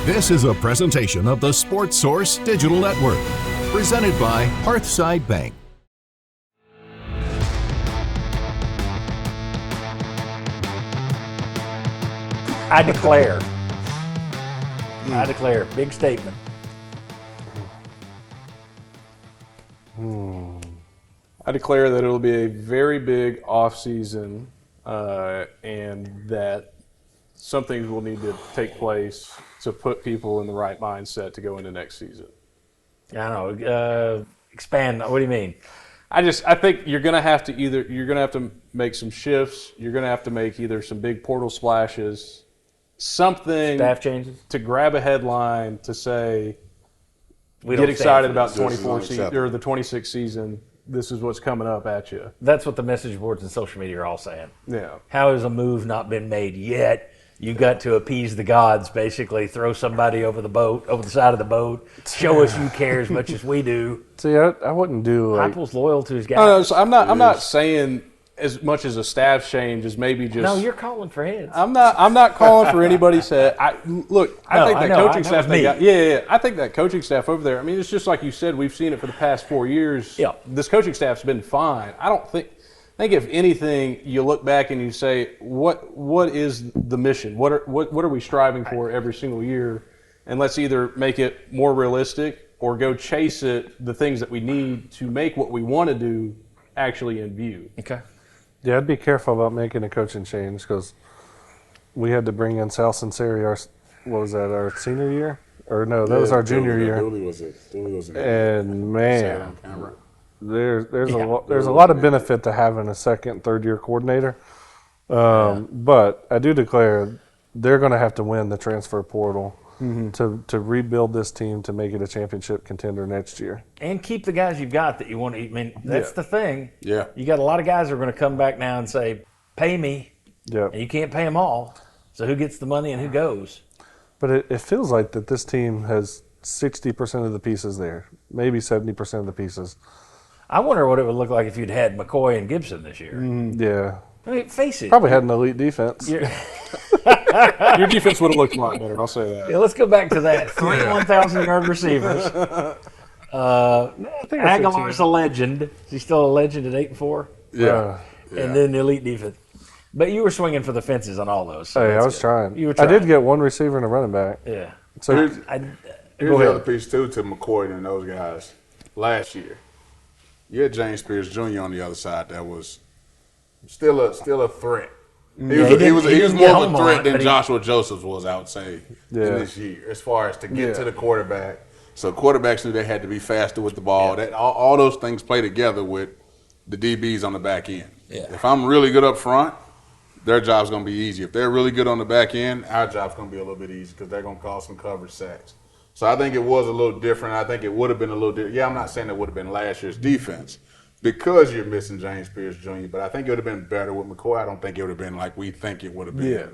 This is a presentation of the Sports Source Digital Network, presented by Hearthside Bank. I declare. Big statement. I declare that it'll be a very big off-season and that some things will need to take place to put people in the right mindset to go into next season. I don't know. Expand. What do you mean? I think you're going to have to make some shifts. You're going to have to make either some big portal splashes, something Staff changes to grab a headline to say, we get excited about This 24 is season or the 26th season. This is what's coming up at you. That's what the message boards and social media are all saying. Yeah. How has a move not been made yet? You got to appease the gods, basically. Throw somebody over the side of the boat. Show us you care as much as we do. See, I wouldn't do like. Heupel's loyal to his guys. No, so I'm not saying as much as a staff change as maybe just. No, you're calling for heads. I'm not calling for anybody's head. I think that coaching staff they got. Yeah. I think that coaching staff over there. I mean, it's just like you said. We've seen it for the past 4 years. Yeah. This coaching staff's been fine. I think if anything, you look back and you say, what is the mission? What are we striving for every single year? And let's either make it more realistic or go chase it. The things that we need to make what we want to do actually in view. Okay. Yeah, I'd be careful about making a coaching change because we had to bring in Sal Sinceri. Our senior year? Or no, that was our junior year. Dooley was it. And man, there's a lot of benefit to having a second, third year coordinator. But I do declare they're going to have to win the transfer portal to rebuild this team to make it a championship contender next year. And keep the guys you've got that you want to. I mean, that's the thing. Yeah. You got a lot of guys who are going to come back now and say, "Pay me," and you can't pay them all. So who gets the money and who goes? But it feels like that this team has 60% of the pieces there, maybe 70% of the pieces. I wonder what it would look like if you'd had McCoy and Gibson this year. Yeah. I mean, face it. Probably had an elite defense. Your defense would have looked a lot better. I'll say that. Yeah, let's go back to that. 3 1,000-yard receivers. Aguilar's a legend. Is he still a legend at 8-4? Yeah. And then the elite defense. But you were swinging for the fences on all those. So Hey, I was trying. You were I trying. did get one receiver and a running back. Yeah. So Here's Go the ahead. other piece, too, to McCoy and those guys. Last year, you had James Spears Jr. on the other side that was still a threat. He was more of a threat than Joshua Josephs was, I would say, in this year, as far as to get to the quarterback. So quarterbacks knew they had to be faster with the ball. That all those things play together with the DBs on the back end. Yeah. If I'm really good up front, their job's going to be easy. If they're really good on the back end, our job's going to be a little bit easy because they're going to cause some coverage sacks. So I think it was a little different. I think it would have been a little different. Yeah, I'm not saying it would have been last year's defense because you're missing James Spears Jr., but I think it would have been better with McCoy. I don't think it would have been like we think it would have been. Yeah.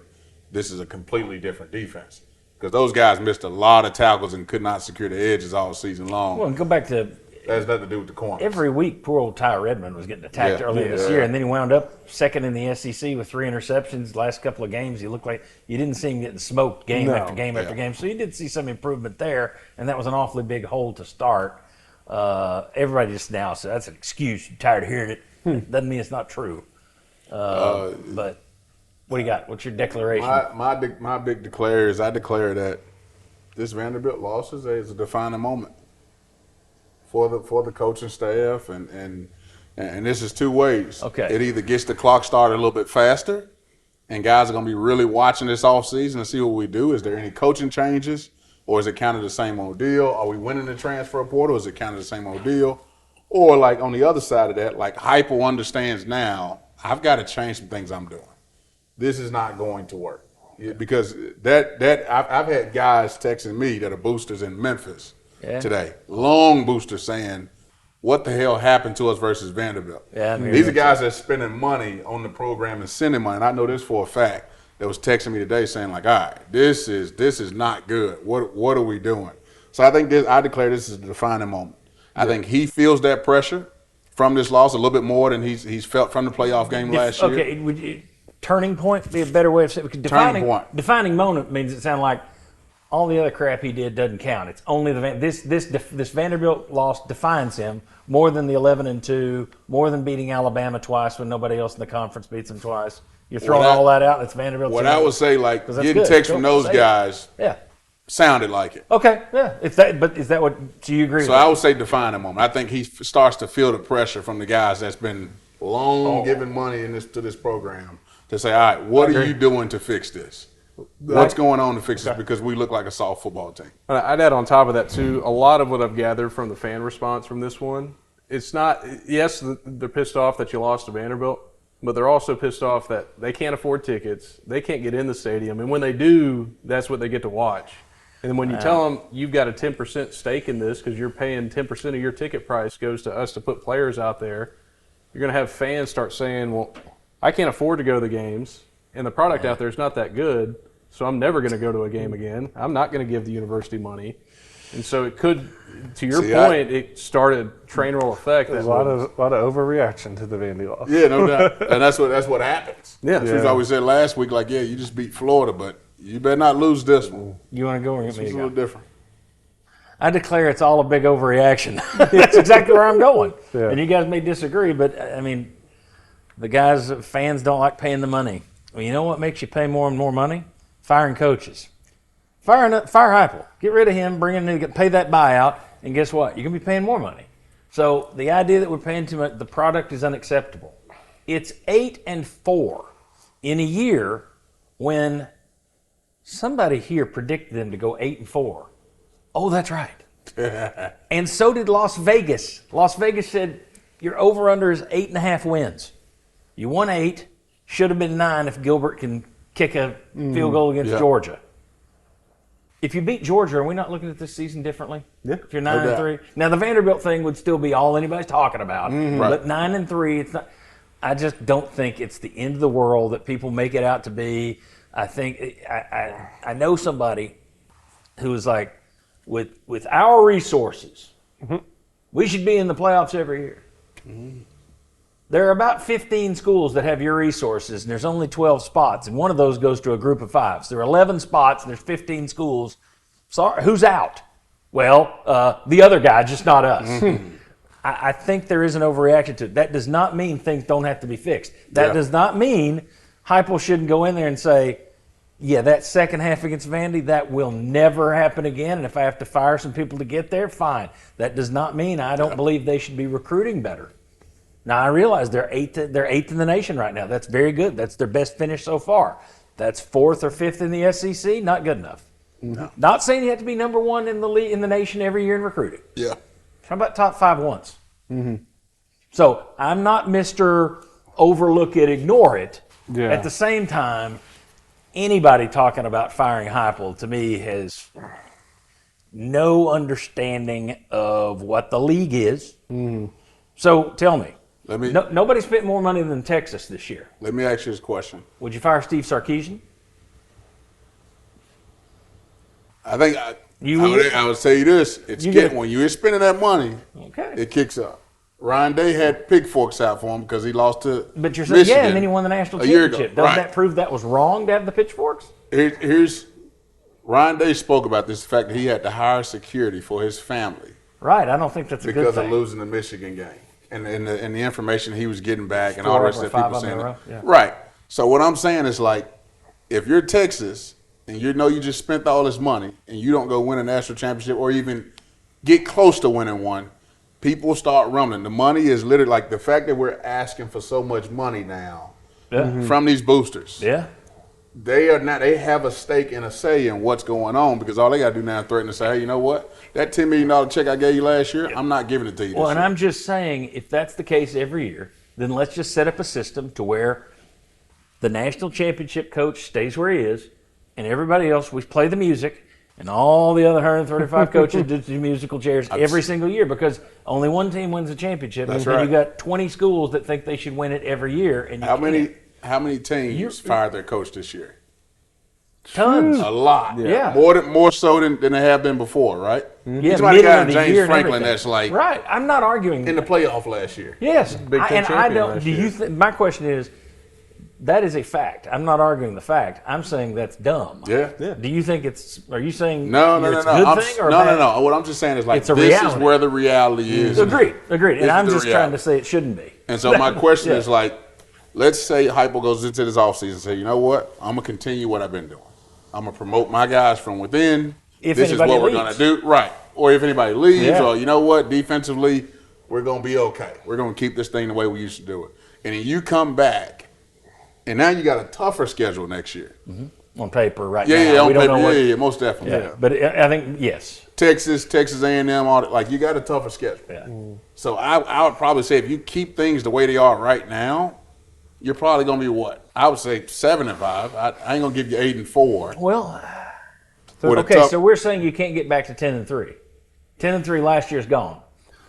This is a completely different defense because those guys missed a lot of tackles and could not secure the edges all season long. Well, and go back to that has nothing to do with the corners. every week, poor old Ty Redmond was getting attacked earlier this year, and then he wound up second in the SEC with 3 interceptions. Last couple of games, he looked like you didn't see him getting smoked game after game after game. So you did see some improvement there, and that was an awfully big hole to start. Everybody just now says that's an excuse. You're tired of hearing it. Doesn't mean it's not true. But what do you got? What's your declaration? My big declare is I declare that this Vanderbilt loss is a defining moment for the coaching staff, and this is two ways. Okay. It either gets the clock started a little bit faster, and guys are going to be really watching this offseason to see what we do. Is there any coaching changes, or is it kind of the same old deal? Are we winning the transfer portal? Is it kind of the same old deal? Or like on the other side of that, like Heupel understands now, I've got to change some things I'm doing. This is not going to work. Because I've had guys texting me that are boosters in Memphis today, long boosters saying, what the hell happened to us versus Vanderbilt? Yeah, these are guys that are spending money on the program and sending money. And I know this for a fact. That was texting me today saying like, all right, this is not good. What are we doing? So I think I declare this is a defining moment. I think he feels that pressure from this loss a little bit more than he's felt from the playoff game last year. Okay, would turning point be a better way of saying it? Turning point. Defining moment means it sounds like all the other crap he did doesn't count. It's only this Vanderbilt loss defines him more than the 11-2, more than beating Alabama twice when nobody else in the conference beats them twice. You're throwing all that out. It's Vanderbilt. What I would say, like getting texts from those guys, sounded like it. Okay, yeah. But is that what? So you agree? So I would say define a moment. I think he starts to feel the pressure from the guys that's been long giving money to this program to say, all right, what are you doing to fix this? What's going on to fix this? Because we look like a soft football team. I'd add on top of that, too, a lot of what I've gathered from the fan response from this one, it's not – yes, they're pissed off that you lost to Vanderbilt, but they're also pissed off that they can't afford tickets. They can't get in the stadium. And when they do, that's what they get to watch. And when you tell them you've got a 10% stake in this because you're paying 10% of your ticket price goes to us to put players out there, you're going to have fans start saying, well, I can't afford to go to the games, and the product out there is not that good. So I'm never going to go to a game again. I'm not going to give the university money. And so it could, to your point, it started train roll effect. There's a lot of overreaction to the Vandy loss. Yeah, no doubt. And that's what happens. Yeah. As always said last week, like, you just beat Florida, but you better not lose this one. You want to go or It's a little different. I declare it's all a big overreaction. That's exactly where I'm going. Yeah. And you guys may disagree, but, I mean, fans don't like paying the money. Well, you know what makes you pay more and more money? Firing coaches. Fire Heupel. Get rid of him, bring in a new, pay that buyout, and guess what? You're going to be paying more money. So the idea that we're paying too much, the product is unacceptable. It's 8-4 in a year when somebody here predicted them to go 8-4. Oh, that's right. And so did Las Vegas. Las Vegas said your over-under is 8.5 wins. You won 8, should have been 9 if Gilbert can kick a field goal against Georgia. If you beat Georgia, are we not looking at this season differently? Yeah. If you're 9-3, now the Vanderbilt thing would still be all anybody's talking about. But 9-3, it's not. I just don't think it's the end of the world that people make it out to be. I think I know somebody who was like, with our resources, we should be in the playoffs every year. There are about 15 schools that have your resources, and there's only 12 spots, and one of those goes to a group of 5. So there are 11 spots, and there's 15 schools. Sorry, who's out? Well, the other guy, just not us. I think there is an overreaction to it. That does not mean things don't have to be fixed. That does not mean Heupel shouldn't go in there and say, yeah, that second half against Vandy, that will never happen again, and if I have to fire some people to get there, fine. That does not mean I don't believe they should be recruiting better. Now, I realize they're eighth in the nation right now. That's very good. That's their best finish so far. That's 4th or 5th in the SEC. Not good enough. No. Not saying you have to be number 1 in the league, in the nation every year in recruiting. Yeah. How about top 5 once? So I'm not Mr. Overlook it, ignore it. Yeah. At the same time, anybody talking about firing Heupel to me has no understanding of what the league is. So tell me. Nobody spent more money than Texas this year. Let me ask you this question. Would you fire Steve Sarkisian? I think I would say this. When you're spending that money, it kicks up. Ryan Day had pitchforks out for him because he lost to But you're saying, Michigan and then he won the national championship. Doesn't that prove that was wrong to have the pitchforks? Here's Ryan Day spoke about this, the fact that he had to hire security for his family. Right. I don't think that's a good thing. Because of losing the Michigan game. And the information he was getting back and all the rest of the people saying it. Right. So what I'm saying is, like, if you're Texas and you know you just spent all this money and you don't go win a national championship or even get close to winning one, people start rumbling. The money is literally, like, the fact that we're asking for so much money now from these boosters. Yeah. They have a stake and a say in what's going on because all they got to do now is threaten to say, hey, you know what? That $10 million check I gave you last year, I'm not giving it to you this year. And I'm just saying, if that's the case every year, then let's just set up a system to where the national championship coach stays where he is, and everybody else, we play the music, and all the other 135 coaches do musical chairs every single year because only one team wins the championship. That's and right. you got 20 schools that think they should win it every year. And How many teams fired their coach this year? Tons. A lot. Yeah. More so than they have been before, right? Yeah, Somebody got James Franklin that's like right. I'm not arguing in the playoff last year. Yes, Big Ten champion last year. My question is, That is a fact. I'm not arguing the fact. I'm saying that's dumb. Yeah. Do you think it's? Are you saying No. it's a good thing or bad? No. What I'm just saying is like It's a this reality. is where the reality is. Agreed. And I'm the just trying to say it shouldn't be. And so my question Yeah. is like, let's say Heupel goes into this offseason and say, you know what? I'm gonna continue what I've been doing. I'm gonna promote my guys from within. If this is anybody what we're leaves. gonna do, right? Or if anybody leaves, Yeah. or you know what? Defensively, we're gonna be okay. We're gonna keep this thing the way we used to do it. And then you come back, and now you got a tougher schedule next year. On paper right Yeah, now. yeah, on we don't paper, know what, yeah, most definitely. yeah. But I think, yes. Texas A&M, all that, like you got a tougher schedule. Yeah. So I would probably say if you keep things the way they are right now, you're probably going to be what? I would say 7-5. I ain't going to give you 8-4. Well, With a okay, tough- so we're saying you can't get back to 10-3. 10-3 last year's gone.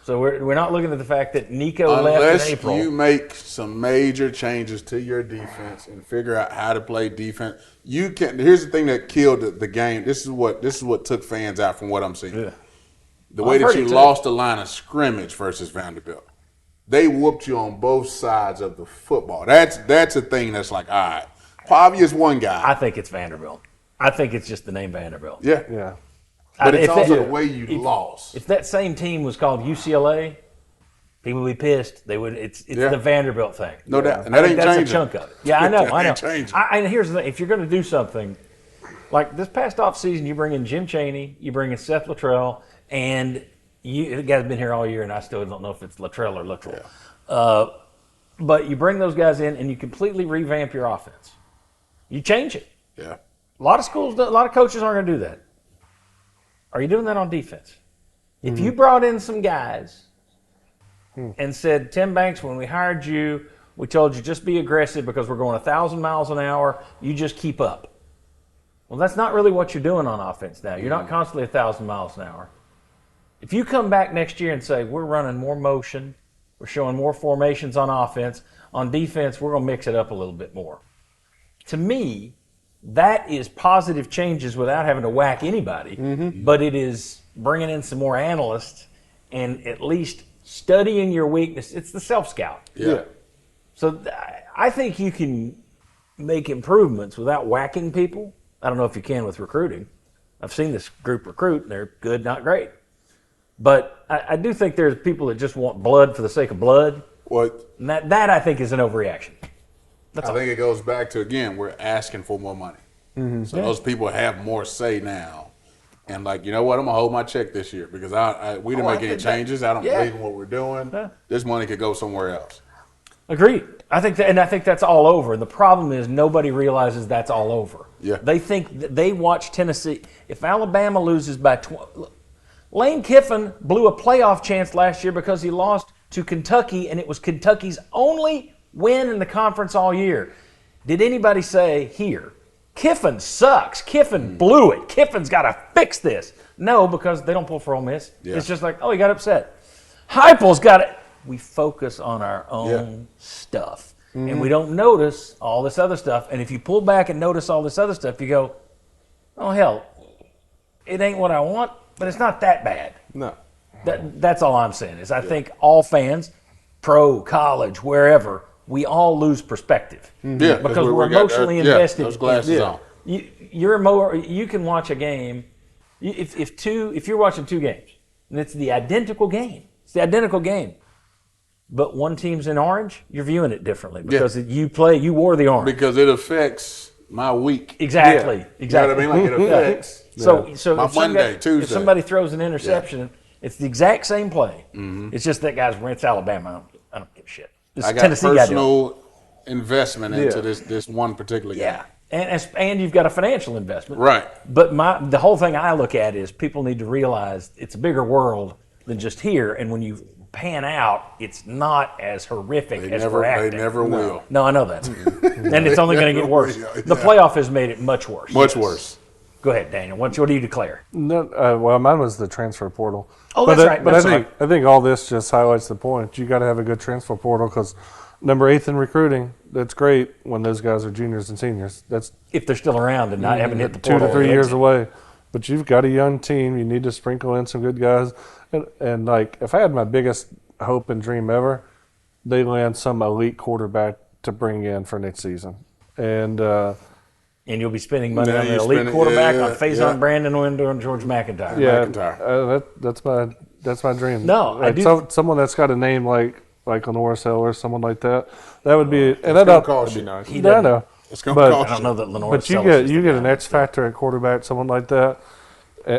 So we're not looking at the fact that Nico left Unless in April. you make some major changes to your defense and figure out how to play defense, you can. Here's the thing that killed the game. This is what took fans out from what I'm seeing. Yeah. The way I've that heard you it too. lost the line of scrimmage versus Vanderbilt. They whooped you on both sides of the football. That's a thing that's like, all right. Pavia is one guy. I think it's Vanderbilt. I think it's just the name Vanderbilt. Yeah. Yeah. But it's If also that- the way you lost. If that same team was called UCLA, people would be pissed. They would. It's Yeah. the Vanderbilt thing. No doubt. And I that think ain't that's changing. a chunk of it. Yeah, I know. That I know. ain't changing. And here's the thing: if you're going to do something like this past offseason, you bring in Jim Chaney, you bring in Seth Luttrell, and the guy's been here all year, and I still don't know if it's Luttrell or Luttrell. But you bring those guys in, and you completely revamp your offense. You change it. Yeah. A lot of schools, a lot of coaches aren't going to do that. Are you doing that on defense? If you brought in some guys and said, Tim Banks, when we hired you, we told you just be aggressive because we're going 1,000 miles an hour. You just keep up. Well, that's not really what you're doing on offense now. You're not constantly 1,000 miles an hour. If you come back next year and say, we're running more motion, we're showing more formations on offense, on defense, we're going to mix it up a little bit more. To me, that is positive changes without having to whack anybody, but it is bringing in some more analysts and at least studying your weakness. It's the self-scout. Yeah. So I think you can make improvements without whacking people. I don't know if you can with recruiting. I've seen this group recruit, and they're good, not great. But I do think there's people that just want blood for the sake of blood. What And that I think is an overreaction. I think it goes back to, again, we're asking for more money. So those people have more say now. And like, you know what, I'm going to hold my check this year because we didn't I make any think that- changes. I don't yeah. believe in what we're doing. Yeah. This money could go somewhere else. Agreed. I think that's all over. And the problem is nobody realizes that's all over. Yeah. They think that they watch Tennessee. If Alabama loses by 20, Lane Kiffin blew a playoff chance last year because he lost to Kentucky, and it was Kentucky's only win in the conference all year. Did anybody say here, Kiffin sucks. Kiffin blew it. Kiffin's got to fix this. No, because they don't pull for Ole Miss. Yeah. It's just like, oh, he got upset. Heupel's got it. We focus on our own stuff. And we don't notice all this other stuff. And if you pull back and notice all this other stuff, you go, oh, hell, it ain't what I want, but it's not that bad. No. That's all I'm saying is I think all fans, pro, college, wherever, we all lose perspective. Yeah, Because we we're got emotionally yeah, invested. those glasses on. You can watch a game. If you're watching two games, and it's the identical game. It's the identical game. But one team's in orange, you're viewing it differently because you wore the orange. Because it affects my week. Exactly. You know Exactly. what I mean? Like it affects. So My if some Monday, guy- Tuesday. if somebody throws an interception, it's the exact same play. It's just that guy's it's Alabama. I don't give a shit. This I got Tennessee guy does. personal investment into this one particular game. Yeah, and you've got a financial investment. Right. But the whole thing I look at is people need to realize it's a bigger world than just here, and when you pan out, it's not as horrific as we're acting. They never will. No, I know that. And it's only going to get worse. will, The playoff has made it much worse. Much worse. Go ahead, Daniel. What do you declare? No, well, mine was the transfer portal. Oh, but that's right. But That's I think all this just highlights the point. You got to have a good transfer portal because number 8 in recruiting. That's great when those guys are juniors and seniors. That's If they're still around and not haven't hit the 2 portal. to 3 years away. But you've got a young team. You need to sprinkle in some good guys. And like, if I had my biggest hope and dream ever, they land some elite quarterback to bring in for next season. And And you'll be spending money Now on the you're elite spending- quarterback, yeah, on Faison yeah. Brandon, and George McIntyre. yeah, McIntyre. that's my dream. No, I like do- someone that's got a name like Lenore Sellers, someone like that. That would be, and It's that gonna cost you. nice. He I doesn't- know. It's gonna But- cost I don't know that Lenore. But you Sellers is the get an guy. X factor at quarterback, someone like that,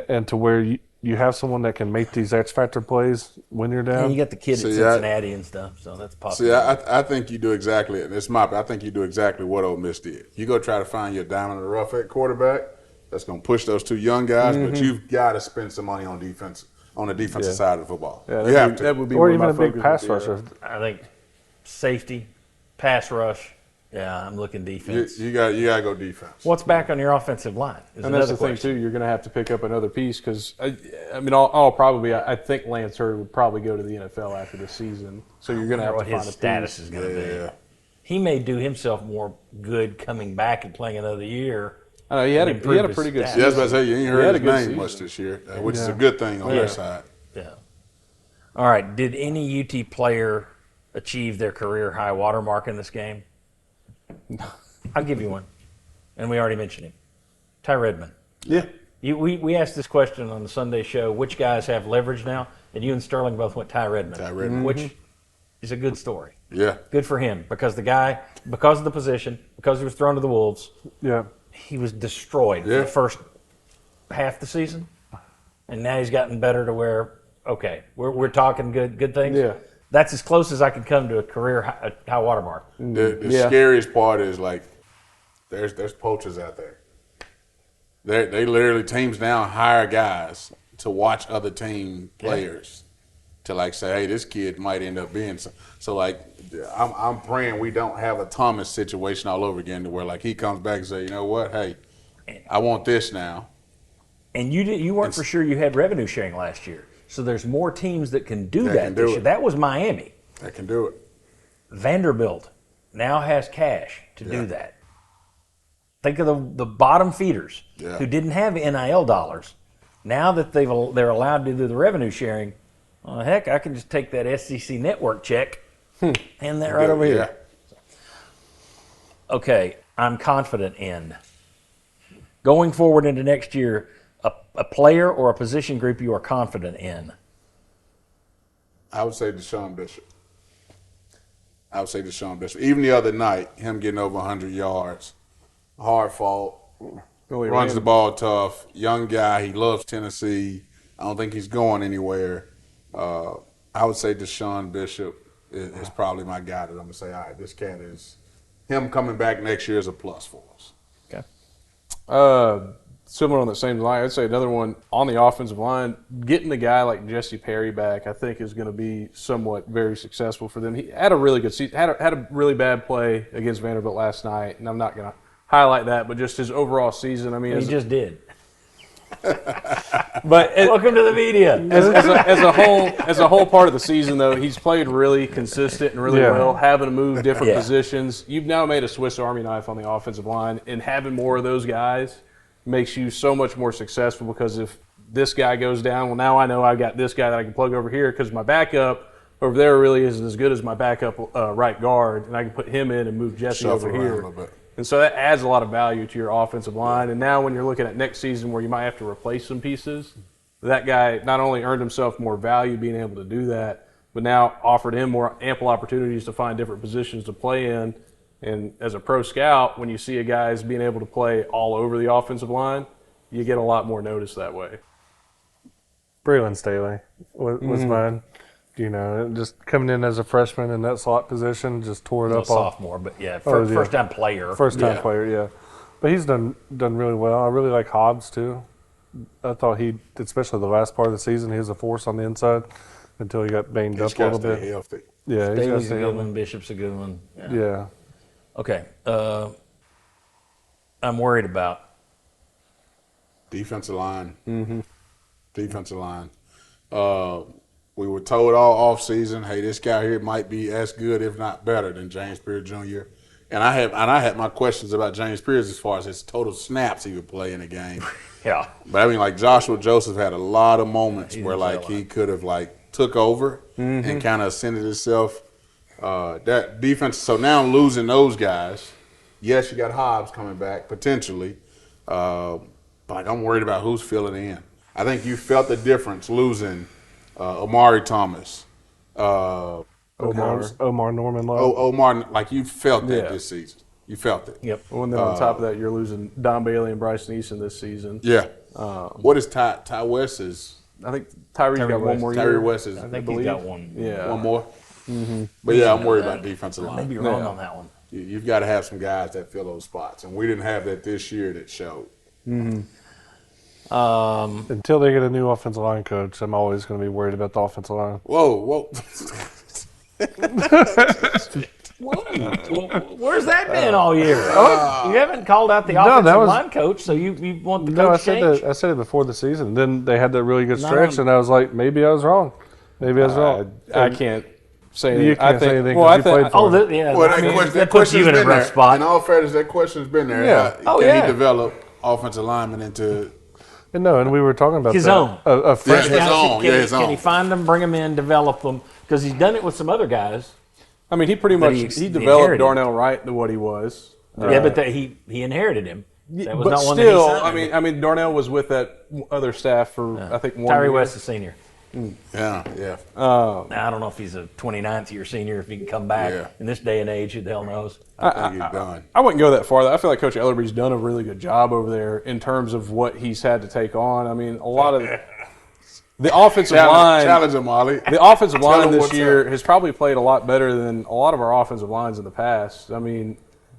and to where you have someone that can make these X factor plays when you're down. And you got the kid See, at Cincinnati and stuff, so that's possible. See, I think you do exactly. I think you do exactly what Ole Miss did. You go try to find your diamond in the rough at quarterback. That's going to push those two young guys, but you've got to spend some money on defense, on the defensive side of the football. Yeah, you have to. That would be or one of even my a big focus pass would be, rusher. I think safety, pass rush. Yeah, I'm looking defense. You got to go defense. What's back on your offensive line? Is And that's another the thing question. too. You're going to have to pick up another piece because I think Lance Hurd would probably go to the NFL after the season. So you're going to have to What find his a status piece. is going to be. Yeah. He may do himself more good coming back and playing another year. I know he had Improve a his pretty good stats. season. Yeah, I was about to say, you ain't He heard had a his good name season. much this year, which is a good thing on their side. Yeah. All right. Did any UT player achieve their career high water mark in this game? I'll give you one. And we already mentioned him. Ty Redmond. Yeah. We asked this question on the Sunday show, which guys have leverage now? And you and Sterling both went Ty Redmond. Ty Redmond. Which is a good story. Yeah. Good for him because the guy, because of the position, because he was thrown to the Wolves, Yeah. he was destroyed for Yeah. the first half the season. And now he's gotten better to where, okay, we're talking good things. Yeah. That's as close as I can come to a career high water mark. The Yeah. scariest part is like there's poachers out there. They literally teams now hire guys to watch other team players to like say, hey, this kid might end up being so like I'm praying we don't have a Thomas situation all over again to where like he comes back and say, you know what, hey, I want this now. And you weren't for sure you had revenue sharing last year. So there's more teams that can do That that can do this year. it. That was Miami. That can do it. Vanderbilt now has cash to Yeah. do that. Think of the bottom feeders who didn't have NIL dollars. Now that they're allowed to do the revenue sharing, well, heck, I can just take that SEC network check, hand that right over Yeah. here. Okay, I'm confident in going forward into next year. A player or a position group you are confident in. I would say Deshaun Bishop. Even the other night, him getting over 100 yards, hard fought, runs the ball tough, young guy. He loves Tennessee. I don't think he's going anywhere. I would say Deshaun Bishop is probably my guy that I'm going to say, all right, this cat is – him coming back next year is a plus for us. Okay. Similar on the same line, I'd say another one on the offensive line, getting a guy like Jesse Perry back, I think is going to be somewhat very successful for them. He had a really good season, had a really bad play against Vanderbilt last night, and I'm not going to highlight that, but just his overall season. I mean, He just did. but Welcome to the media. as a whole part of the season, though, he's played really consistent and really well, having to move different positions. You've now made a Swiss Army knife on the offensive line, and having more of those guys makes you so much more successful because if this guy goes down, well, now I know I've got this guy that I can plug over here because my backup over there really isn't as good as my backup right guard, and I can put him in and move Jesse Shuffle over around a here. little bit. And so that adds a lot of value to your offensive line. And now when you're looking at next season where you might have to replace some pieces, that guy not only earned himself more value being able to do that, but now offered him more ample opportunities to find different positions to play in. And as a pro scout, when you see a guy's being able to play all over the offensive line, you get a lot more notice that way. Braylon Staley was mine. You know, just coming in as a freshman in that slot position, just tore it A up all. sophomore, but Oh, first time player. First time player, yeah. But he's done really well. I really like Hobbs too. I thought he, especially the last part of the season, he was a force on the inside until he got banged He's up a got to little stay bit. healthy. Yeah, he's got to Staley's a stay good healthy. one. Bishop's a good one. Yeah. Okay. I'm worried about. Defensive line. Defensive line. We were told all offseason, hey, this guy here might be as good, if not better, than James Pierce Jr. And I had my questions about James Pierce as far as his total snaps he would play in a game. Yeah. But I mean, like Joshua Joseph had a lot of moments where like he could have like took over and kind of ascended himself. That defense. So now losing those guys. Yes, you got Hobbs coming back potentially, but I'm worried about who's filling in. I think you felt the difference losing Omari Thomas, Omar Norman Love. Omar. Like you felt that this season. You felt it. Yep. Well, and then on top of that, you're losing Don Bailey and Bryson Easton this season. Yeah. What is Ty West's? I think Tyree's got one more year. Tyree West is. I think he's got one. Yeah. One more. Mm-hmm. But yeah, I'm worried about defensive I may line. be wrong on that one. You've got to have some guys that fill those spots, and we didn't have that this year. That showed. Until they get a new offensive line coach, I'm always going to be worried about the offensive line. Whoa. Where's that been all year? You haven't called out the offensive line coach, so you want the coach change? I said it before the season. Then they had that really good stretch, and I was like, maybe I was wrong. I can't say anything. You can't say anything. Well, you played for him. That puts you in a rough spot. In all fairness, that question's been there. Yeah. Can he develop offensive linemen into and we were talking about his that. own. A fresh his own. Can he find them, bring them in, develop them? Because he's done it with some other guys. I mean, he pretty much he developed Darnell Wright to what he was. But he inherited him. That was but not one still, that he signed. I mean, Darnell was with that other staff for I think 1 Tyree year. West is senior. Yeah. Now, I don't know if he's a 29th year senior, if he can come back Yeah. in this day and age. Who the hell knows? I think he's done. I wouldn't go that far. I feel like Coach Ellerby's done a really good job over there in terms of what he's had to take on. I mean, a lot of the offensive line. Challenge him, Ollie. The offensive line him this what's year up. has probably played a lot better than a lot of our offensive lines in the past. I mean,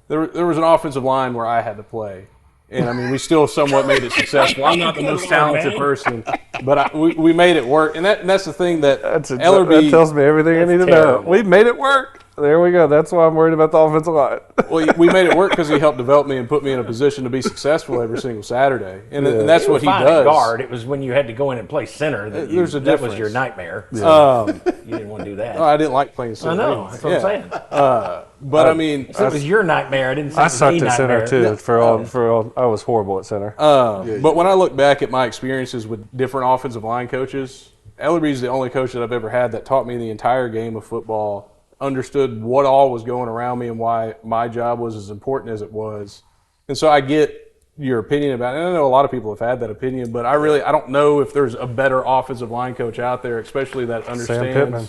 there was an offensive line where I had to play. And, I mean, we still somewhat made it successful. I'm not the most talented person, but we made it work. And that's the thing that Ellerby – that tells me everything I need to know. We made it work. There we go. That's why I'm worried about the offensive line. Well, we made it work because he helped develop me and put me in a position to be successful every single Saturday. And that's what he does. Guard. It was when you had to go in and play center that There's a that was difference. your nightmare. Yeah. You didn't want to do that. I didn't like playing center. I know. That's what I'm saying. But, I mean – So it was your nightmare. I didn't say I it was sucked the at center, nightmare. too. I was horrible at center. But when I look back at my experiences with different offensive line coaches, Ellerby's the only coach that I've ever had that taught me the entire game of football, understood what all was going around me and why my job was as important as it was. And so I get your opinion about it. And I know a lot of people have had that opinion, but I don't know if there's a better offensive line coach out there, especially that understands. Sam Pittman.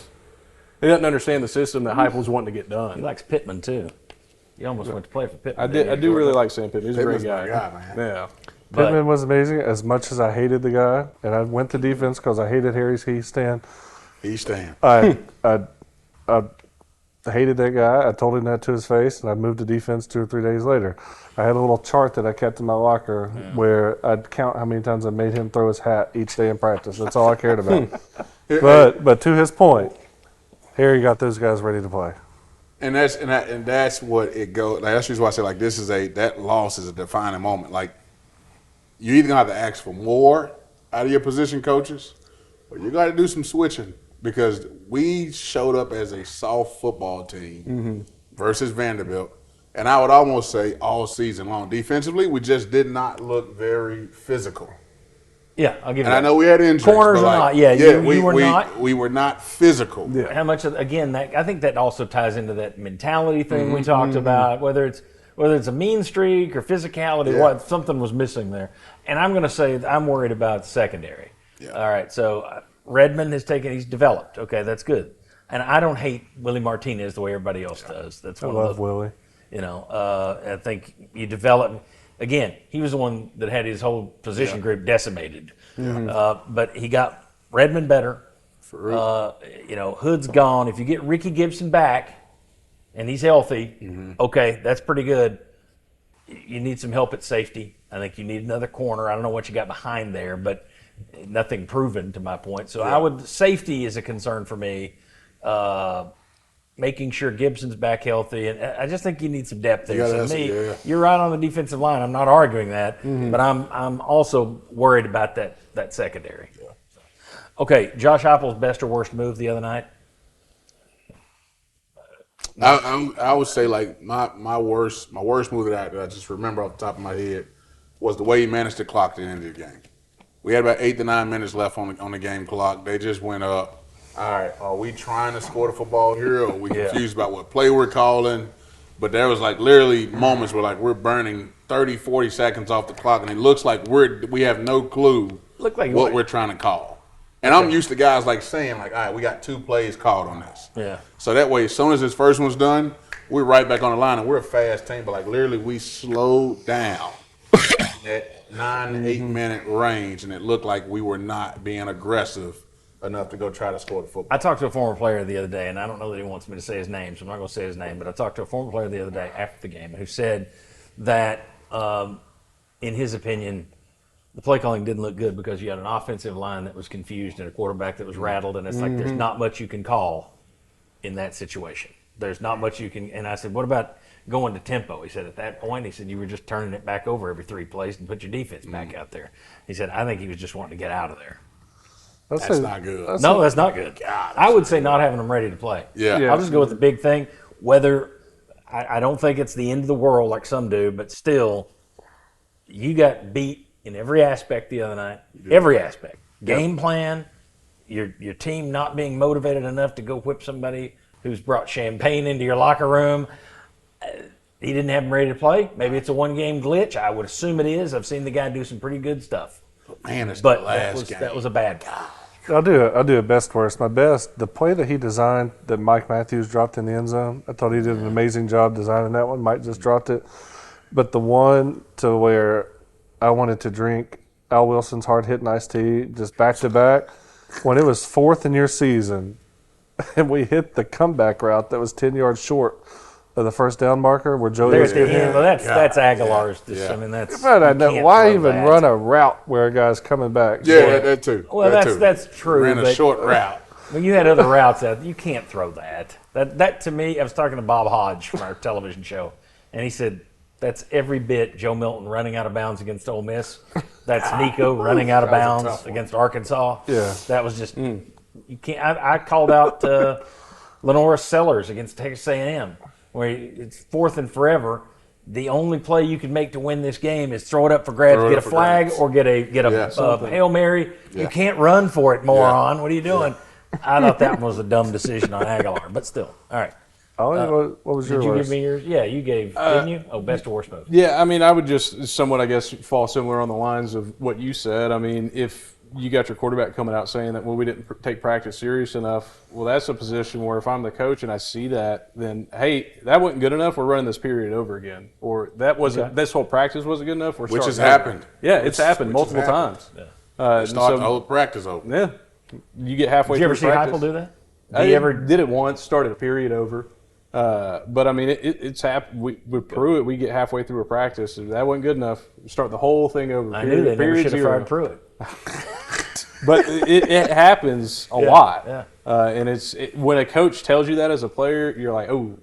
He doesn't understand the system that Heupel's wanting to get done. He likes Pittman, too. You almost went to play for Pittman. I do really like Sam Pittman. He's a great Pittman's guy. my guy, man. Yeah. Pittman was amazing. As much as I hated the guy, and I went to defense because I hated Harry's stand. He's staying. I hated that guy. I told him that to his face, and I moved to defense 2 or 3 days later. I had a little chart that I kept in my locker where I'd count how many times I made him throw his hat each day in practice. That's all I cared about. But to his point, Harry got those guys ready to play. And that's what it goes. Like, that's the reason why I say that loss is a defining moment. Like, you either gonna have to ask for more out of your position coaches, or you got to do some switching, because we showed up as a soft football team versus Vanderbilt, and I would almost say all season long. Defensively, we just did not look very physical. Yeah, I'll give you And that. I know we had injuries. Corners but are like, not. Yeah, we were not. We were not physical. Yeah. How much of, again, I think that also ties into that mentality thing we talked about, whether it's a mean streak or physicality, something was missing there. And I'm going to say I'm worried about secondary. Yeah. All right, so Redmond he's developed. Okay, that's good. And I don't hate Willie Martinez the way everybody else does. That's I one love of the, Willie. I think you develop. Again, he was the one that had his whole position group decimated. But he got Redmond better. Hood's gone. If you get Ricky Gibson back and he's healthy, okay, that's pretty good. You need some help at safety. I think you need another corner. I don't know what you got behind there, but nothing proven to my point. So safety is a concern for me. Making sure Gibson's back healthy, and I just think you need some depth there. You're right on the defensive line. I'm not arguing that, but I'm also worried about that secondary. Yeah. Okay, Josh Heupel's best or worst move the other night? I would say like my worst move that I just remember off the top of my head was the way he managed to clock the end of the game. We had about 8 to 9 minutes left on the game clock. They just went up all right, are we trying to score the football here, or are we confused about what play we're calling? But there was like literally moments where like we're burning 30, 40 seconds off the clock, and it looks like we have no clue what we're trying to call. And I'm used to guys like saying like, all right, we got 2 plays called on this. Yeah. So that way, as soon as this first one's done, we're right back on the line, and we're a fast team. But like literally, we slowed down at 9 to 8 minute range, and it looked like we were not being aggressive enough to go try to score the football. I talked to a former player the other day, and I don't know that he wants me to say his name, so I'm not going to say his name, but I talked to a former player the other day after the game who said that, in his opinion, the play calling didn't look good because you had an offensive line that was confused and a quarterback that was rattled, and it's like there's not much you can call in that situation. There's not much you can – and I said, what about going to tempo? He said at that point, he said you were just turning it back over every 3 plays and put your defense back out there. He said, I think he was just wanting to get out of there. That's not good. No, that's not good. I would say not having them ready to play. Yeah. I'll just go with the big thing. Whether I don't think it's the end of the world like some do, but still, you got beat in every aspect the other night. Every aspect. Game plan, your team not being motivated enough to go whip somebody who's brought champagne into your locker room. He didn't have them ready to play. Maybe it's a one-game glitch. I would assume it is. I've seen the guy do some pretty good stuff. Man, it's But the last game. that was a bad guy. I'll do a best worst. My best, the play that he designed that Mike Matthews dropped in the end zone, I thought he did an amazing job designing that one. Mike just dropped it. But the one to where I wanted to drink Al Wilson's hard-hitting iced tea just back-to-back, when it was 4th in your season, and we hit the comeback route that was 10 yards short of the first down marker where Joey was There's the getting end. Well, that's Aguilar's. I mean, that's. But I you know, can't why throw even that. run a route where a guy's coming back? Yeah, that too. Well, that's true. Ran a but short route. When you had other routes out, you can't throw that. That to me, I was talking to Bob Hodge from our television show, and he said that's every bit Joe Milton running out of bounds against Ole Miss. That's Nico running out of That was a bounds tough one. against Arkansas. Yeah. That was just you can't. I called out Lenora Sellers against Texas A&M, where it's 4th and forever. The only play you can make to win this game is throw it up for grabs, get a flag, or get a Hail Mary. Yeah. You can't run for it, moron. What are you doing? I thought that one was a dumb decision on Aguilar, but still. All right. Ollie, what was your Did you worst? give me yours? Yeah, you gave, didn't you? Oh, best or worst both. Yeah, I mean, I would just somewhat, I guess, fall similar on the lines of what you said. I mean, if you got your quarterback coming out saying that, well, we didn't take practice serious enough, well, that's a position where if I'm the coach and I see that, then, hey, that wasn't good enough, we're running this period over again. Or that wasn't, this whole practice wasn't good enough, Which has happened. Yeah, it's happened multiple times. Start the whole practice over. Yeah. You get halfway Did you ever see through practice. Heupel do that? I did it once, started a period over. But I mean, it's happened. With Pruitt, we get halfway through a practice, and that wasn't good enough. Start the whole thing over. I knew they never period should have zero. fired Pruitt. But it happens a lot. Yeah. And when a coach tells you that as a player, you're like, oh,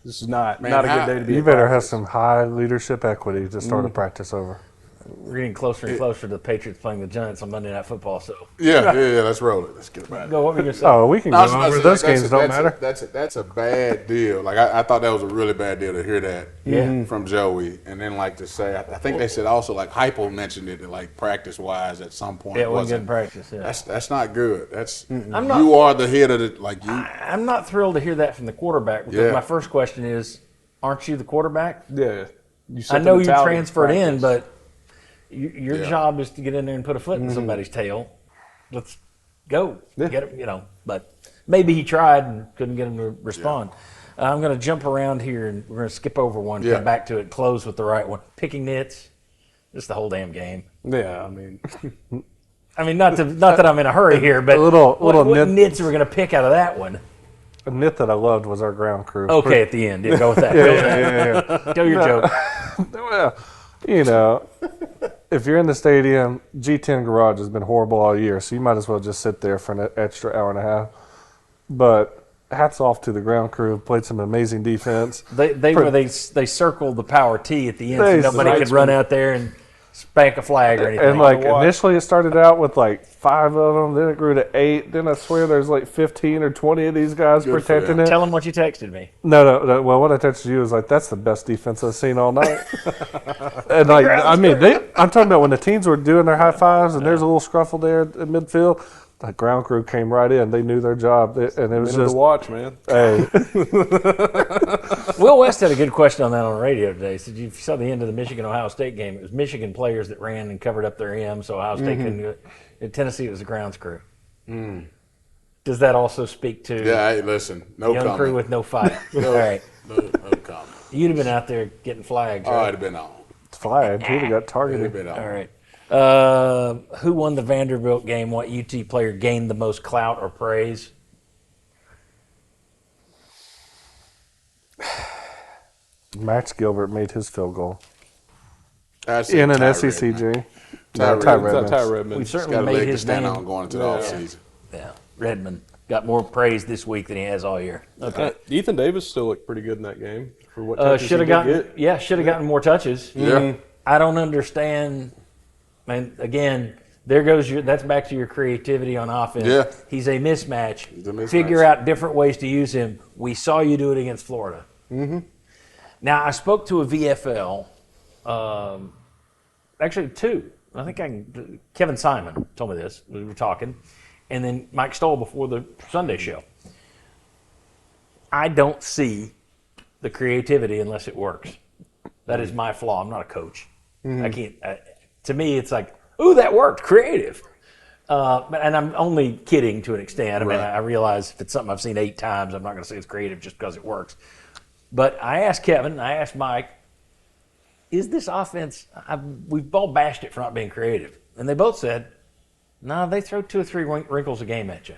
this is not a good day to be. You at better have practice. some high leadership equity to start a practice over. We're getting closer and closer to the Patriots playing the Giants on Monday Night Football, so Yeah, let's roll it. Let's get about it. go. What were you going to say? Oh, we can go over. Those games don't matter. That's a bad deal. Like I thought that was a really bad deal to hear that from Joey, and then like to say, I think they said also like Heupel mentioned it like practice wise at some point. Yeah, it wasn't good practice. Yeah. That's not good. That's not- you are the head of the like you. I'm not thrilled to hear that from the quarterback because Yeah. my first question is, aren't you the quarterback? Yeah. I know you transferred in, but. but your Yeah. job is to get in there and put a foot in somebody's tail. Let's go. Yeah. Get him, but maybe he tried and couldn't get him to respond. I'm going to jump around here and we're going to skip over one, Yeah. come back to it, close with the right one. Picking nits, just the whole damn game. Yeah, I mean, not that I'm in a hurry here, but A little what nit. nits are we going to pick out of that one? A nit that I loved was our ground crew. Okay, at the end. Yeah, go with that. Go with that. Yeah. Tell your joke. Well, if you're in the stadium, G10 Garage has been horrible all year, so you might as well just sit there for an extra hour and a half. But hats off to the ground crew. Played some amazing defense. They circled the power T at the end, They- so nobody could run out there and spank a flag or anything. And like initially it started out with like 5 of them, then it grew to 8. Then I swear there's like 15 or 20 of these guys Good for protecting them. it. Tell them what you texted me. No. Well, what I texted you is like, that's the best defense I've seen all night. And like, I mean, I'm talking about when the teams were doing their high fives and there's a little scruffle there at midfield. the ground crew came right in. They knew their job, and it was Minute just to watch, man. hey. Will West had a good question on that on the radio today. He said, if you saw the end of the Michigan-Ohio State game, it was Michigan players that ran and covered up their M, so Ohio State couldn't do it. In Tennessee, it was the grounds crew. Does that also speak to Hey, listen, no young comment. crew with no fight? All right. No comment. You'd have been out there getting flags, Oh, right? I'd have been on. Flag. He'd have got I'd have targeted. been on. All right. Who won the Vanderbilt game? What UT player gained the most clout or praise? Max Gilbert made his field goal I'd say in an Ty SEC Redmond. game. Ty Ty Redmond. Ty We Redmond. certainly Got a made leg to his stand name. on going into the offseason. Yeah, Redmond got more praise this week than he has all year. Okay. Ethan Davis still looked pretty good in that game for what touches Should he have did gotten get. should have gotten more touches. Yeah. I don't understand. And again, that's back to your creativity on offense. Yeah. He's a mismatch. He's a mismatch. Figure out different ways to use him. We saw you do it against Florida. Now I spoke to a VFL, actually two. I think Kevin Simon told me this. We were talking, and then Mike Stoll before the Sunday show. I don't see the creativity unless it works. That is my flaw. I'm not a coach. I can't. To me, it's like, ooh, that worked. Creative. And I'm only kidding to an extent. I mean, I realize if it's something I've seen 8 times, I'm not going to say it's creative just because it works. But I asked Kevin, I asked Mike, is this offense, we've all bashed it for not being creative. And they both said, no, they throw 2 or 3 wrinkles a game at you.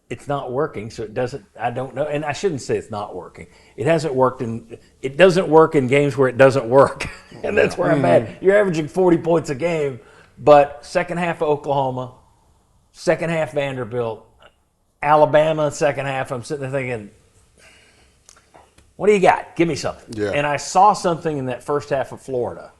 It's not working, so it doesn't, I don't know. And I shouldn't say it's not working. It hasn't worked it doesn't work in games where it doesn't work. And that's where I'm at. You're averaging 40 points a game, but second half of Oklahoma, second half Vanderbilt, Alabama, second half, I'm sitting there thinking, what do you got? Give me something. Yeah. And I saw something in that first half of Florida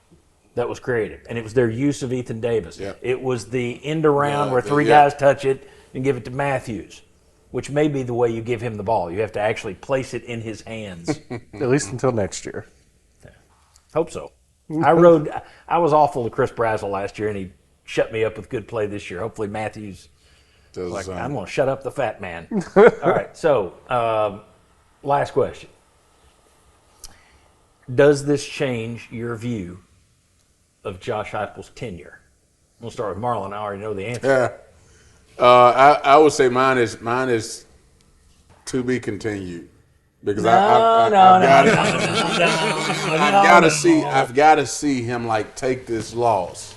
that was creative, and it was their use of Ethan Davis. Yeah. It was the end around Yeah, where 3 yeah. guys touch it and give it to Matthews, which may be the way you give him the ball. You have to actually place it in his hands. At least until next year. Hope so. I was awful to Chris Brazzell last year, and he shut me up with good play this year. Hopefully Matthews Does, like, I'm going to shut up the fat man. All right, so last question. Does this change your view of Josh Heupel's tenure? We'll start with Marlon. I already know the answer. Yeah. I would say mine is to be continued because I've got to see him like take this loss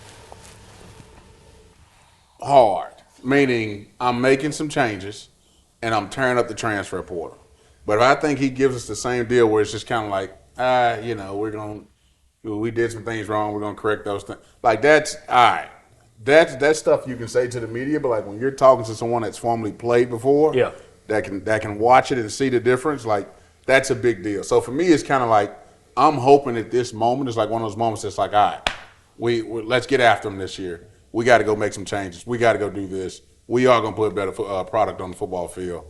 hard. Meaning I'm making some changes and I'm tearing up the transfer portal. But if I think he gives us the same deal where it's just kind of like, we did some things wrong, we're gonna correct those things. Like that's all right. That's stuff you can say to the media, but like when you're talking to someone that's formerly played before, Yeah. that can watch it and see the difference, like that's a big deal. So for me, it's kind of like I'm hoping at this moment is like one of those moments that's like, all right, we let's get after them this year. We got to go make some changes. We got to go do this. We are gonna put a better product on the football field.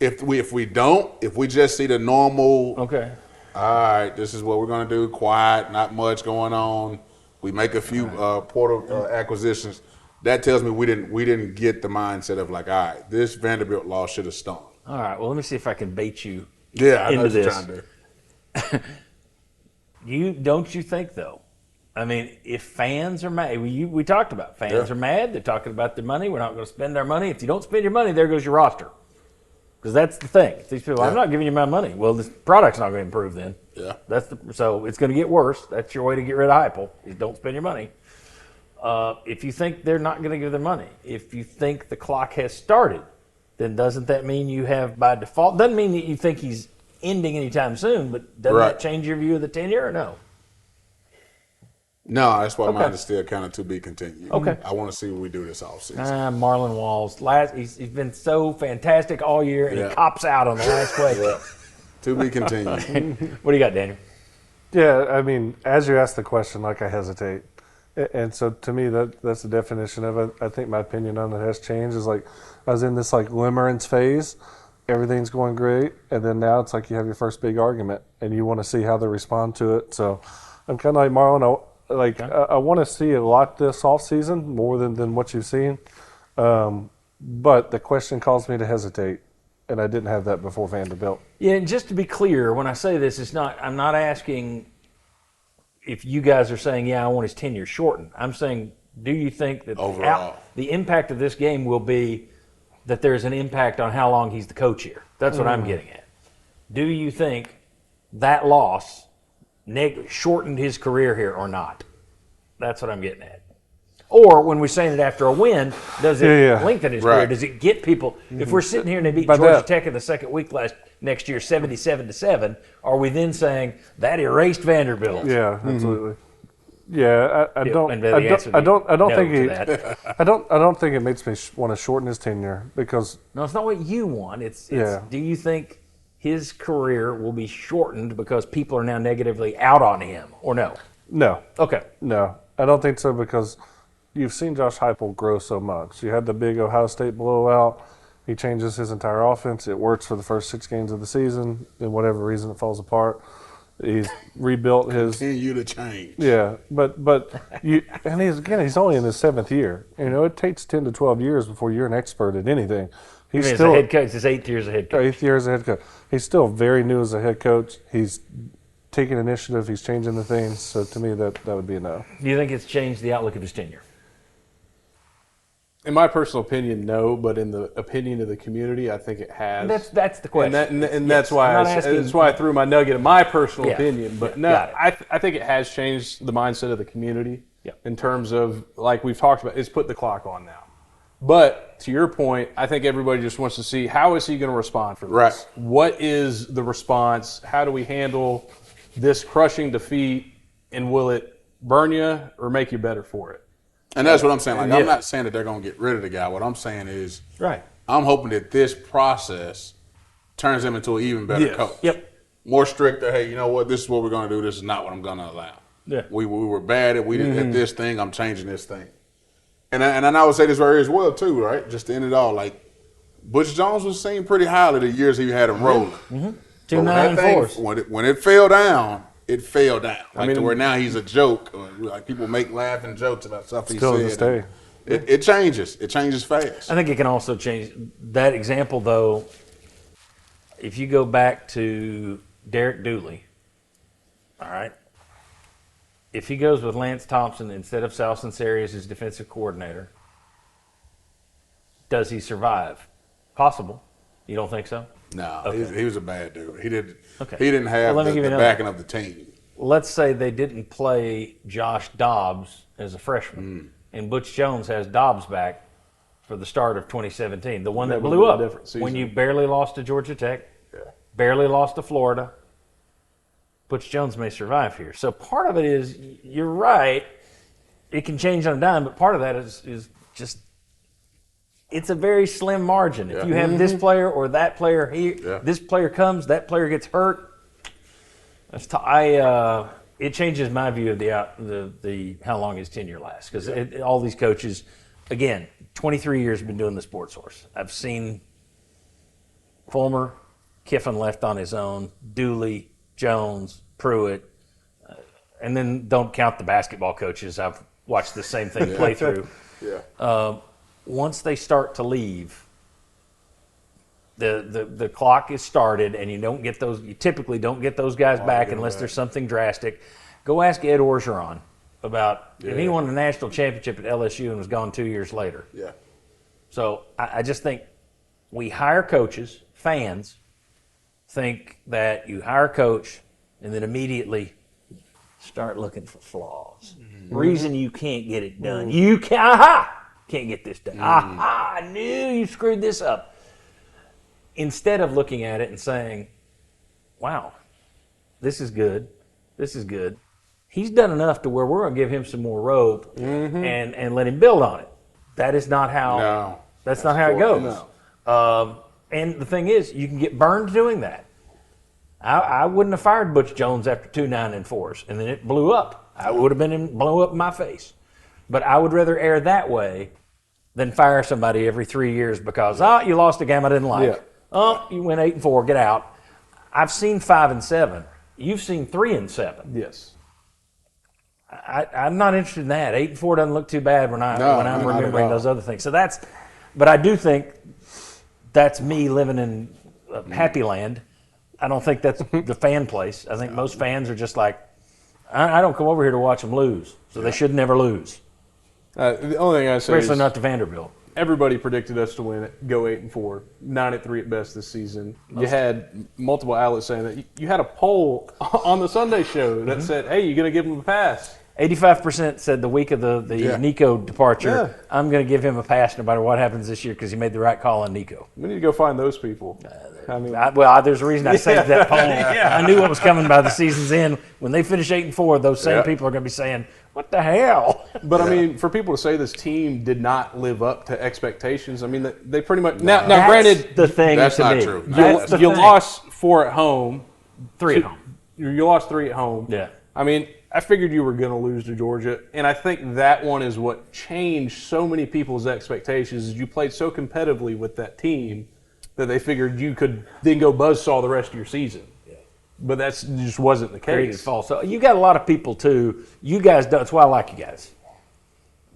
If we just see the normal, Okay. all right, this is what we're going to do. Quiet, not much going on. We make a few portal acquisitions. That tells me we didn't get the mindset of like, all right, this Vanderbilt loss should have stung. All right, well, let me see if I can bait you Yeah, I know into what you're this. trying to do. Don't you think, though? I mean, if fans are mad, we talked about fans are mad. They're talking about their money. We're not going to spend our money. If you don't spend your money, there goes your roster. Because that's the thing. These people, I'm not giving you my money. Well, this product's not going to improve then. Yeah. So it's going to get worse. That's your way to get rid of Heupel, is don't spend your money. If you think they're not going to give their money, if you think the clock has started, then doesn't that mean you have by default? Doesn't mean that you think he's ending anytime soon, but doesn't that change your view of the tenure or no? No, that's why mine is still kind of to be continued. Okay. I want to see what we do this offseason. Marlon Walls. He's been so fantastic all year, and he cops out on the last question. To be continued. What do you got, Daniel? Yeah, I mean, as you ask the question, like I hesitate. And so to me, that's the definition of it. I think my opinion on it has changed. Is like I was in this like limerence phase. Everything's going great. And then now it's like you have your first big argument and you want to see how they respond to it. So I'm kind of like Marlon. Like, I want to see a lot this offseason, more than what you've seen. But the question caused me to hesitate, and I didn't have that before Vanderbilt. Yeah, and just to be clear, when I say this, I'm not asking if you guys are saying, yeah, I want his tenure shortened. I'm saying, do you think that Overall. the impact of this game will be that there's an impact on how long he's the coach here? That's what I'm getting at. Do you think that loss shortened his career here or not? That's what I'm getting at. Or when we're saying it after a win, does it lengthen his career? Does it get people? If we're sitting here and they beat Georgia Tech in the second week next year, 77-7, are we then saying that erased Vanderbilt? Yeah, absolutely. Yeah, I don't think it makes me want to shorten his tenure because no, it's not what you want. It's do you think his career will be shortened because people are now negatively out on him, or no? No. Okay. No, I don't think so because you've seen Josh Heupel grow so much. You had the big Ohio State blowout. He changes his entire offense. It works for the first 6 games of the season. And whatever reason, it falls apart. He's rebuilt his. Continue to change. Yeah, but he's only in his 7th year. You know, it takes 10 to 12 years before you're an expert at anything. He's still a head coach. His 8th year as a head coach. 8th year as a head coach. He's still very new as a head coach. He's taking initiative. He's changing the things. So to me, that would be a no. Do you think it's changed the outlook of his tenure? In my personal opinion, no. But in the opinion of the community, I think it has. That's the question. And that's why I threw my nugget of my personal opinion. But no, I think it has changed the mindset of the community in terms of, like we've talked about, it's put the clock on now. But to your point, I think everybody just wants to see how is he going to respond for this? Right. What is the response? How do we handle this crushing defeat? And will it burn you or make you better for it? And that's what I'm saying. Like, I'm not saying that they're going to get rid of the guy. What I'm saying is I'm hoping that this process turns him into an even better coach. Yep. More stricter. Hey, you know what? This is what we're going to do. This is not what I'm going to allow. Yeah. We were bad at this thing. I'm changing this thing. And I would say this right here as well, too, right? Just to end it all, like, Butch Jones was seen pretty highly the years he had him rolling. 2 9-4s. When it fell down, it fell down. To where now he's a joke. Like, people make laughing jokes about stuff he said. It changes. It changes fast. I think it can also change. That example, though, if you go back to Derek Dooley, all right, if he goes with Lance Thompson instead of Sal Sinceri as his defensive coordinator, does he survive? Possible. You don't think so? No, Okay. he was a bad dude. He didn't Okay. have Well, the backing of the team. Let's say they didn't play Josh Dobbs as a freshman, and Butch Jones has Dobbs back for the start of 2017, the one that blew up when you barely lost to Georgia Tech, barely lost to Florida. Butch Jones may survive here. So part of it is, you're right, it can change on a dime, but part of that is just, it's a very slim margin. If you have this player or that player here, this player comes, that player gets hurt. It changes my view of the how long his tenure lasts, because all these coaches, again, 23 years been doing the Sports Source. I've seen Fulmer, Kiffin left on his own, Dooley, Jones, Pruitt, and then don't count the basketball coaches. I've watched the same thing play through. Once they start to leave, the clock is started, and you typically don't get those guys back unless there's something drastic. Go ask Ed Orgeron about if he won the national championship at LSU and was gone 2 years later. So I just think we hire coaches, fans think that you hire a coach and then immediately start looking for flaws. Reason you can't get it done. You can't get this done. I knew you screwed this up. Instead of looking at it and saying, wow, this is good. This is good. He's done enough to where we're going to give him some more rope and let him build on it. That is not how that's not how it goes. And the thing is, you can get burned doing that. I wouldn't have fired Butch Jones after 2 9-4s, and then it blew up. I would have been blown up in my face. But I would rather err that way than fire somebody every 3 years because, you lost a game I didn't like. You went 8-4, get out. I've seen 5-7. You've seen 3-7. Yes. I'm not interested in that. 8-4 doesn't look too bad when I'm not at remembering all. those other things. So but I do think that's me living in happy land. I don't think that's the fan place. I think most fans are just like, I don't come over here to watch them lose, so they should never lose. The only thing I say Especially is not to Vanderbilt. everybody predicted us to win it, go 8-4, 9-3 at best this season. You had multiple outlets saying that. You had a poll on the Sunday show that said, "Hey, you going to give him a pass?" 85% said the week of the Nico departure, Yeah. I'm going to give him a pass no matter what happens this year because he made the right call on Nico. We need to go find those people. I mean, There's a reason I saved that poll. I knew what was coming by the season's end. When they finish 8-4, those same people are going to be saying, "What the hell?" but I mean, for people to say this team did not live up to expectations, I mean, they pretty much now. Granted, the thing That's to not me. true. That's the you thing. lost 4 at home, 3 at home. You lost 3 at home. Yeah. I mean, I figured you were going to lose to Georgia, and I think that one is what changed so many people's expectations. Is you played so competitively with that team that they figured you could then go buzzsaw the rest of your season. Yeah. But that just wasn't the Created case. false. So you got a lot of people too. You guys, that's why I like you guys.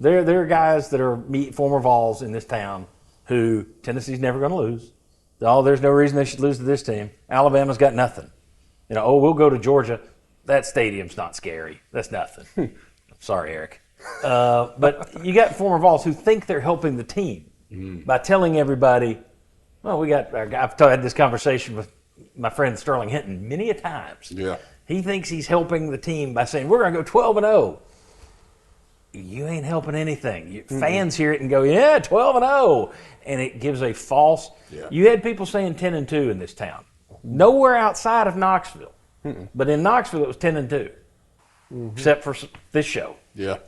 There are guys that are former Vols in this town who Tennessee's never going to lose. There's no reason they should lose to this team. Alabama's got nothing. We'll go to Georgia. That stadium's not scary. That's nothing. Sorry, Eric. But you got former Vols who think they're helping the team by telling everybody, well, I've had this conversation with my friend Sterling Hinton many a times. Yeah. He thinks he's helping the team by saying, we're going to go 12-0. You ain't helping anything. Fans hear it and go, yeah, 12-0. And it gives a false. Yeah. You had people saying 10-2 in this town. Nowhere outside of Knoxville. But in Knoxville, it was 10-2, except for this show. Yeah.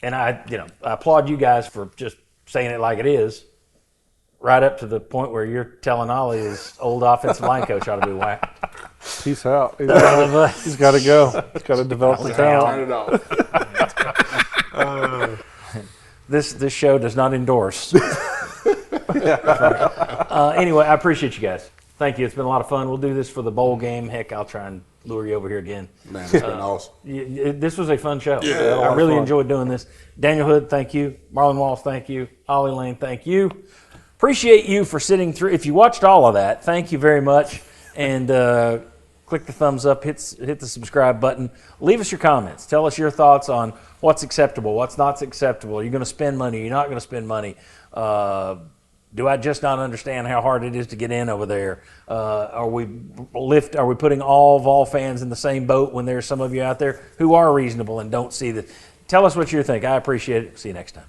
And I applaud you guys for just saying it like it is, right up to the point where you're telling Ollie his old offensive line coach ought to be whacked. Peace out. He's got to go. He's got to develop the talent. Turn it off. This show does not endorse. Anyway, I appreciate you guys. Thank you. It's been a lot of fun. We'll do this for the bowl game. Heck, I'll try and lure you over here again. Man, it's been awesome. This was a fun show. Yeah, I really enjoyed doing this. Daniel Hood, thank you. Marlon Walls, thank you. Ollie Lane, thank you. Appreciate you for sitting through. If you watched all of that, thank you very much. And click the thumbs up, hit the subscribe button. Leave us your comments. Tell us your thoughts on what's acceptable, what's not acceptable. Are you going to spend money? Are you not going to spend money? Do I just not understand how hard it is to get in over there? Are we putting all Vol fans in the same boat when there's some of you out there who are reasonable and don't see that? Tell us what you think. I appreciate it. See you next time.